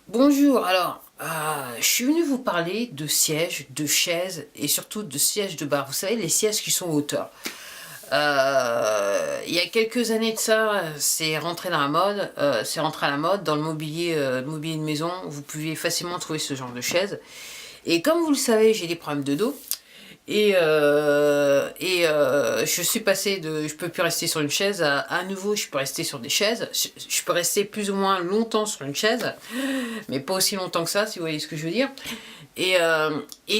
Bonjour, alors, je suis venu vous parler de sièges, de chaises et surtout de sièges de bar. Vous savez, les sièges qui sont en hauteur. Il y a quelques années de ça, c'est rentré dans la mode, c'est rentré à la mode dans le mobilier de maison. Vous pouvez facilement trouver ce genre de chaise. Et comme vous le savez, j'ai des problèmes de dos. Je suis passé de je peux plus rester sur une chaise à nouveau je peux rester sur des chaises. Je peux rester plus ou moins longtemps sur une chaise, mais pas aussi longtemps que ça, si vous voyez ce que je veux dire. Et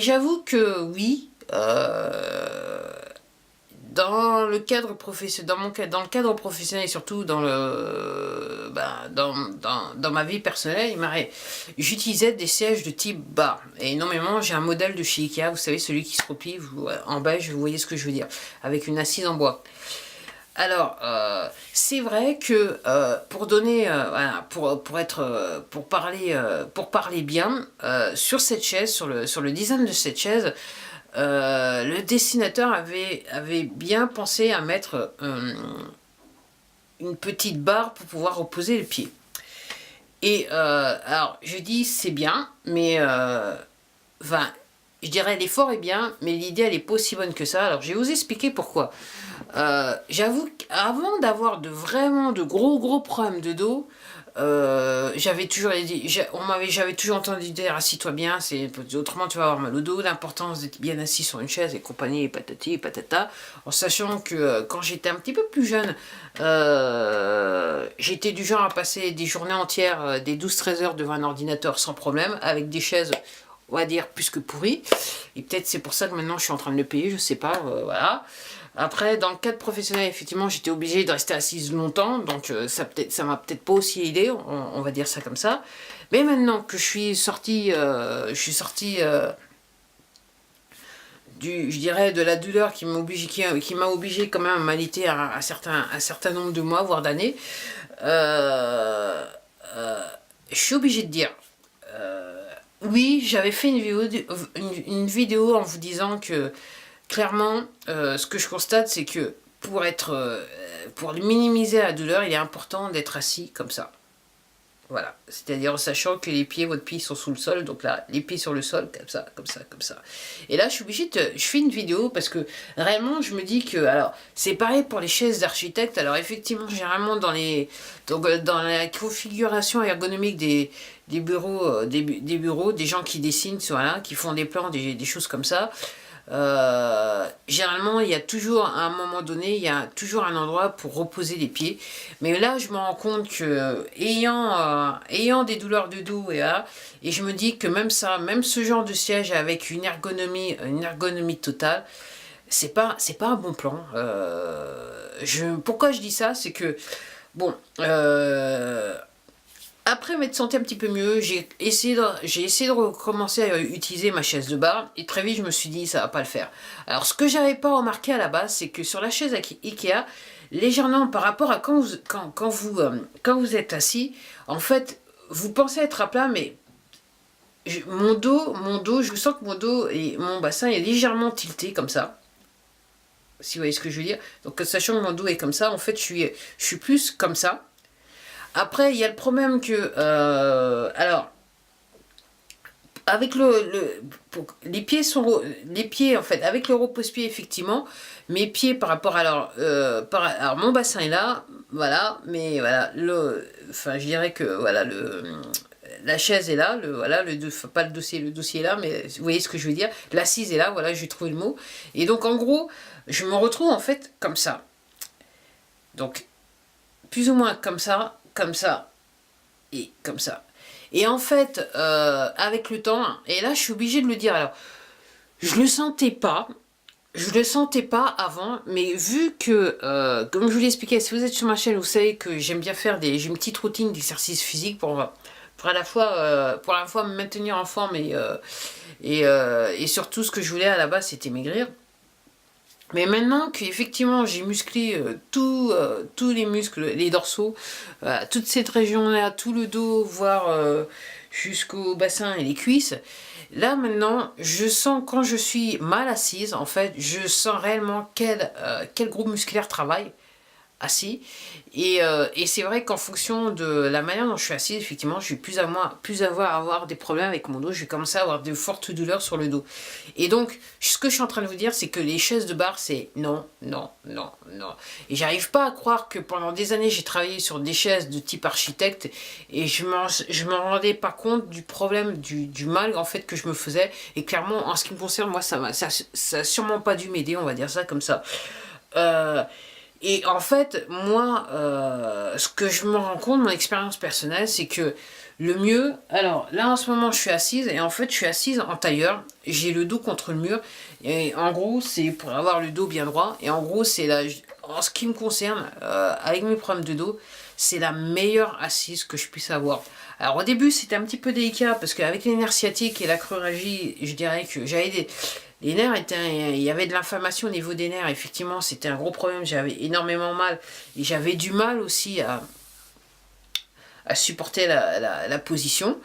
j'avoue que oui, dans le cadre professionnel, dans le cadre professionnel et surtout dans ma vie personnelle, j'utilisais des sièges de type bar. Et énormément, j'ai un modèle de chez Ikea, vous savez, celui qui se replie en beige, vous voyez ce que je veux dire, avec une assise en bois. Alors, c'est vrai que pour donner, voilà, pour parler bien, sur cette chaise, sur le design de cette chaise, le dessinateur avait bien pensé à mettre une petite barre pour pouvoir reposer les pieds. Et alors, je dis c'est bien, mais enfin, je dirais l'effort est bien, mais l'idée elle est pas aussi bonne que ça. Alors, je vais vous expliquer pourquoi. J'avoue qu'avant d'avoir vraiment de gros problèmes de dos, j'avais toujours entendu dire assis-toi bien, autrement tu vas avoir mal au dos, l'importance d'être bien assis sur une chaise et compagnie et patati et patata, en sachant que quand j'étais un petit peu plus jeune, j'étais du genre à passer des journées entières, des 12-13 heures devant un ordinateur sans problème, avec des chaises on va dire plus que pourries, et peut-être c'est pour ça que maintenant je suis en train de le payer, je sais pas, voilà. Après, dans le cadre professionnel, effectivement, j'étais obligée de rester assise longtemps, donc ça m'a peut-être pas aussi aidé, on va dire ça comme ça. Mais maintenant que je suis sortie je dirais, de la douleur qui m'a obligé quand même à m'allaiter un certain nombre de mois, voire d'années, euh, euh, je suis obligée de dire, oui, j'avais fait une vidéo en vous disant que clairement, ce que je constate, c'est que pour minimiser la douleur, il est important d'être assis comme ça. Voilà, c'est-à-dire en sachant que votre pied sont sous le sol, donc là, les pieds sur le sol, comme ça, comme ça, comme ça. Et là, je fais une vidéo parce que réellement, je me dis que, alors, c'est pareil pour les chaises d'architecte. Alors effectivement, généralement dans la configuration ergonomique des bureaux, des bureaux, des gens qui dessinent, voilà, qui font des plans, des choses comme ça. Généralement, il y a toujours, à un moment donné, il y a toujours un endroit pour reposer les pieds. Mais là, je me rends compte que, ayant des douleurs de dos, et je me dis que même ça, même ce genre de siège avec une ergonomie totale, c'est pas un bon plan. Pourquoi je dis ça, c'est que, bon, après m'être senti un petit peu mieux, j'ai essayé de recommencer à utiliser ma chaise de bar et très vite je me suis dit ça va pas le faire. Alors ce que j'avais pas remarqué à la base, c'est que sur la chaise Ikea, légèrement par rapport à quand vous êtes assis, en fait vous pensez être à plat, mais mon dos, je sens que mon dos et mon bassin est légèrement tilté comme ça. Si vous voyez ce que je veux dire. Donc sachant que mon dos est comme ça, en fait je suis plus comme ça. Après, il y a le problème que, alors, avec les pieds en fait, avec le repose-pied effectivement, mes pieds par rapport à alors mon bassin est là, voilà, mais voilà, enfin, je dirais que voilà la chaise est là, voilà, pas le dossier est là, mais vous voyez ce que je veux dire, l'assise est là, voilà, j'ai trouvé le mot, et donc en gros, je me retrouve en fait comme ça, donc plus ou moins comme ça et comme ça. Et en fait, avec le temps, et là je suis obligée de le dire, alors je le sentais pas, je le sentais pas avant, mais vu que, comme je vous l'ai expliqué, si vous êtes sur ma chaîne, vous savez que j'aime bien j'ai une petite routine d'exercice physique pour pour à la fois me maintenir en forme et surtout ce que je voulais à la base c'était maigrir. Mais maintenant qu'effectivement j'ai musclé tous les muscles, les dorsaux, toute cette région-là, tout le dos, voire jusqu'au bassin et les cuisses, là maintenant je sens quand je suis mal assise, en fait, je sens réellement quel groupe musculaire travaille. assis. Et c'est vrai qu'en fonction de la manière dont je suis assise, effectivement, je vais plus avoir des problèmes avec mon dos. Je vais commencer à avoir de fortes douleurs sur le dos. Et donc, ce que je suis en train de vous dire, c'est que les chaises de bar, c'est non, non, non, non. Et j'arrive pas à croire que pendant des années, j'ai travaillé sur des chaises de type architecte et je me rendais pas compte du problème, du mal en fait que je me faisais. Et clairement, en ce qui me concerne, moi, ça a sûrement pas dû m'aider, on va dire ça comme ça. Et en fait, moi, ce que je me rends compte, mon expérience personnelle, c'est que le mieux... Alors, là, en ce moment, je suis assise, et en fait, je suis assise en tailleur. J'ai le dos contre le mur, et en gros, c'est pour avoir le dos bien droit. Et en gros, c'est là, en ce qui me concerne, avec mes problèmes de dos, c'est la meilleure assise que je puisse avoir. Alors, au début, c'était un petit peu délicat, parce qu'avec les nerfs sciatiques et la cruralgie, je dirais que j'avais des... Les nerfs étaient, il y avait de l'inflammation au niveau des nerfs, effectivement, c'était un gros problème, j'avais énormément mal, et j'avais du mal aussi à supporter la position.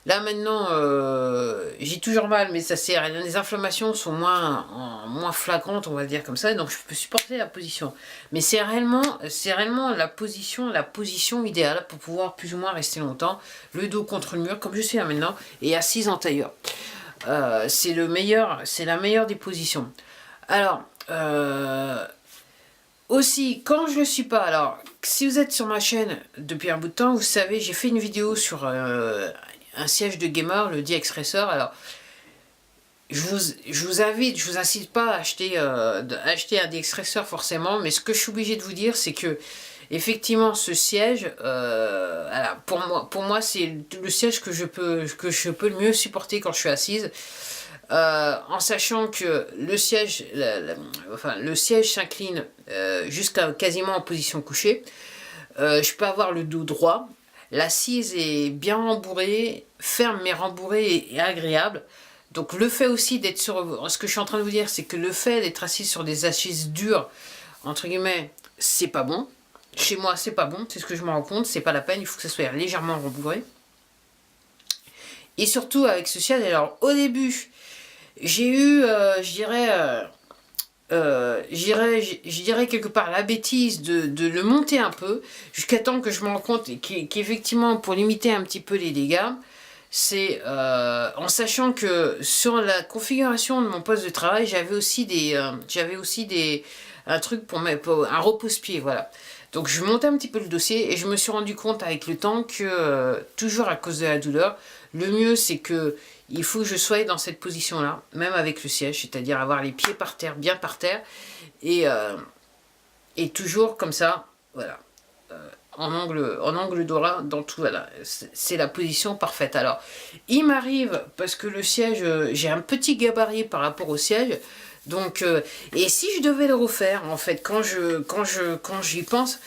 Là maintenant, j'ai toujours mal, mais les inflammations sont moins flagrantes, on va dire comme ça, donc je peux supporter la position. Mais c'est réellement la position idéale pour pouvoir plus ou moins rester longtemps, le dos contre le mur, comme je suis là maintenant, et assise en tailleur. C'est la meilleure des positions. Alors, aussi, quand je ne suis pas, alors, si vous êtes sur ma chaîne depuis un bout de temps, vous savez, j'ai fait une vidéo sur un siège de gamer, le D-Expressor. Alors, je vous incite pas à acheter un D-Expressor forcément, mais ce que je suis obligé de vous dire, c'est que effectivement, ce siège, voilà, pour moi, c'est le siège que je peux le mieux supporter quand je suis assise, en sachant que le siège, le siège s'incline jusqu'à quasiment en position couchée. Je peux avoir le dos droit. L'assise est bien rembourrée, ferme mais rembourrée et agréable. Donc le fait aussi d'être sur... Ce que je suis en train de vous dire, c'est que le fait d'être assis sur des assises dures, entre guillemets, c'est pas bon. Chez moi, c'est pas bon, c'est ce que je me rends compte, c'est pas la peine, il faut que ça soit légèrement rembourré. Et surtout avec ce siège, alors au début, j'ai eu, je dirais quelque part la bêtise de le monter un peu, jusqu'à temps que je me rends compte qu'effectivement, pour limiter un petit peu les dégâts, c'est en sachant que sur la configuration de mon poste de travail, j'avais aussi un truc pour un repose-pied, voilà. Donc je montais un petit peu le dossier et je me suis rendu compte avec le temps que, toujours à cause de la douleur, le mieux c'est que il faut que je sois dans cette position-là, même avec le siège, c'est-à-dire avoir les pieds par terre, bien par terre, et toujours comme ça, voilà, en angle droit, dans tout, voilà, c'est la position parfaite. Alors, il m'arrive, parce que le siège, j'ai un petit gabarit par rapport au siège, donc, et si je devais le refaire, en fait, quand j'y pense,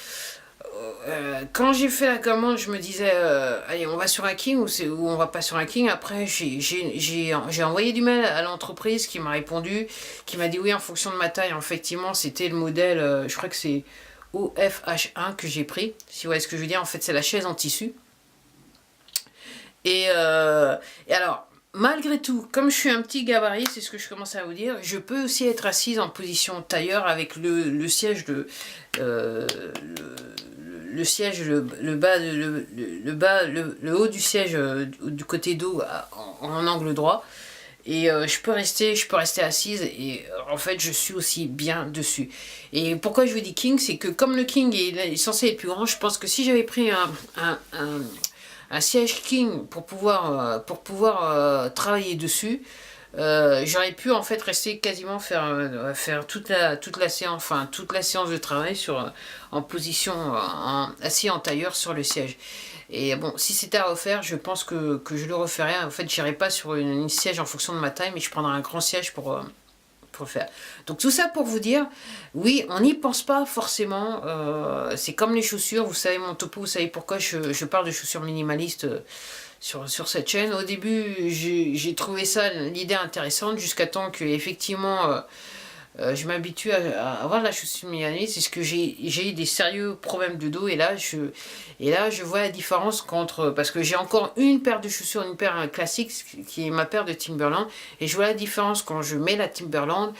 quand j'ai fait la commande, je me disais, allez, on va sur un King ou on va pas sur un King. Après, j'ai envoyé du mail à l'entreprise qui m'a répondu, qui m'a dit oui, en fonction de ma taille, effectivement, c'était le modèle, je crois que c'est OFH1 que j'ai pris, si vous voyez ce que je veux dire. En fait, c'est la chaise en tissu. Et alors, malgré tout, comme je suis un petit gabarit, c'est ce que je commence à vous dire, je peux aussi être assise en position tailleur avec le siège le siège, le haut du siège du côté dos en angle droit. Et je peux rester assise et en fait je suis aussi bien dessus. Et pourquoi je vous dis King, c'est que comme le King est censé être plus grand, je pense que si j'avais pris un siège King pour pouvoir travailler dessus, j'aurais pu en fait rester quasiment faire toute la séance, enfin toute la séance de travail en position assis en tailleur sur le siège. Et bon, si c'était à refaire, je pense que je le referais. En fait, j'irais pas sur une siège en fonction de ma taille, mais je prendrais un grand siège pour le faire. Donc tout ça pour vous dire, oui, on n'y pense pas forcément. C'est comme les chaussures, vous savez mon topo, vous savez pourquoi je parle de chaussures minimalistes sur cette chaîne. Au début, j'ai trouvé ça l'idée intéressante jusqu'à temps que effectivement je m'habitue à avoir la chaussure minimaliste. C'est ce que j'ai eu des sérieux problèmes de dos et là je vois la différence parce que j'ai encore une paire de chaussures, une paire classique qui est ma paire de Timberland, et je vois la différence quand je mets la Timberland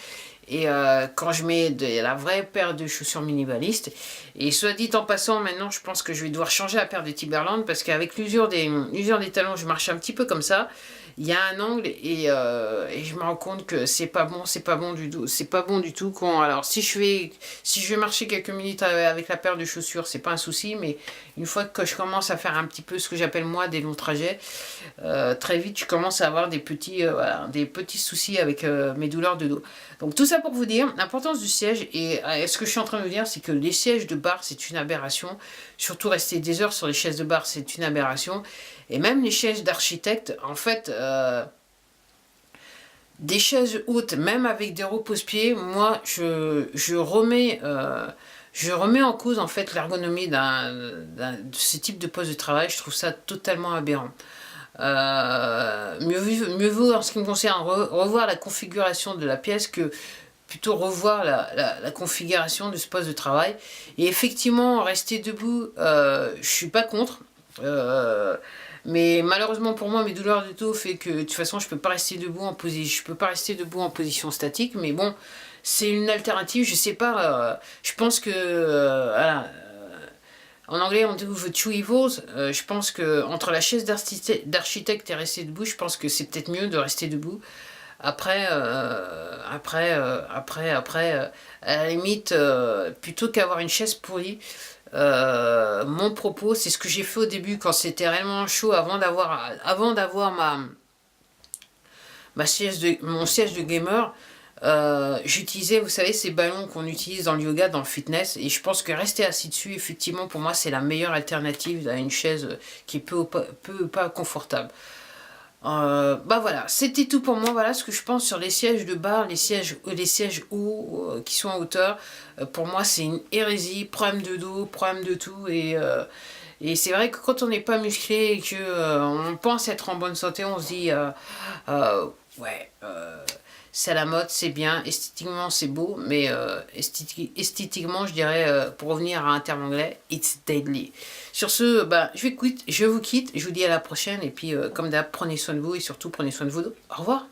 Et quand je mets la vraie paire de chaussures minimaliste, et soit dit en passant, maintenant je pense que je vais devoir changer la paire de Timberland parce qu'avec l'usure des talons, je marche un petit peu comme ça. Il y a un angle et je me rends compte que c'est pas bon, c'est pas bon du tout, c'est pas bon du tout. Alors si je vais marcher quelques minutes avec la paire de chaussures, c'est pas un souci, mais une fois que je commence à faire un petit peu ce que j'appelle moi des longs trajets, très vite je commence à avoir voilà, des petits soucis avec mes douleurs de dos. Donc tout ça pour vous dire l'importance du siège et ce que je suis en train de vous dire, c'est que les sièges de bar c'est une aberration, surtout rester des heures sur les chaises de bar c'est une aberration. Et même les chaises d'architecte, en fait, des chaises hautes, même avec des repose-pieds, moi, je remets en cause, en fait, l'ergonomie de ce type de poste de travail. Je trouve ça totalement aberrant. Mieux vaut, en ce qui me concerne, revoir la configuration de la pièce que plutôt revoir la configuration de ce poste de travail. Et effectivement, rester debout, je suis pas contre. Mais malheureusement pour moi, mes douleurs de dos fait que de toute façon, je peux pas rester debout en position statique. Mais bon, c'est une alternative. Je sais pas. Je pense que voilà, en anglais, on dit the two evils. Je pense que entre la chaise d'architecte et rester debout, je pense que c'est peut-être mieux de rester debout. Après, à la limite, plutôt qu'avoir une chaise pourrie, mon propos, c'est ce que j'ai fait au début quand c'était réellement chaud, avant d'avoir mon siège de gamer. J'utilisais, vous savez, ces ballons qu'on utilise dans le yoga, dans le fitness, et je pense que rester assis dessus, effectivement, pour moi, c'est la meilleure alternative à une chaise qui est peu ou pas confortable. Bah voilà, c'était tout pour moi. Voilà ce que je pense sur les sièges de bar, les sièges hauts qui sont en hauteur. Pour moi, c'est une hérésie, problème de dos, problème de tout. Et c'est vrai que quand on n'est pas musclé et que on pense être en bonne santé, on se dit ouais, c'est à la mode, c'est bien, esthétiquement c'est beau, mais esthétiquement, je dirais, pour revenir à un terme anglais, it's deadly. Sur ce, bah, je vous quitte, je vous dis à la prochaine, et puis comme d'hab, prenez soin de vous et surtout prenez soin de vos dos. Au revoir.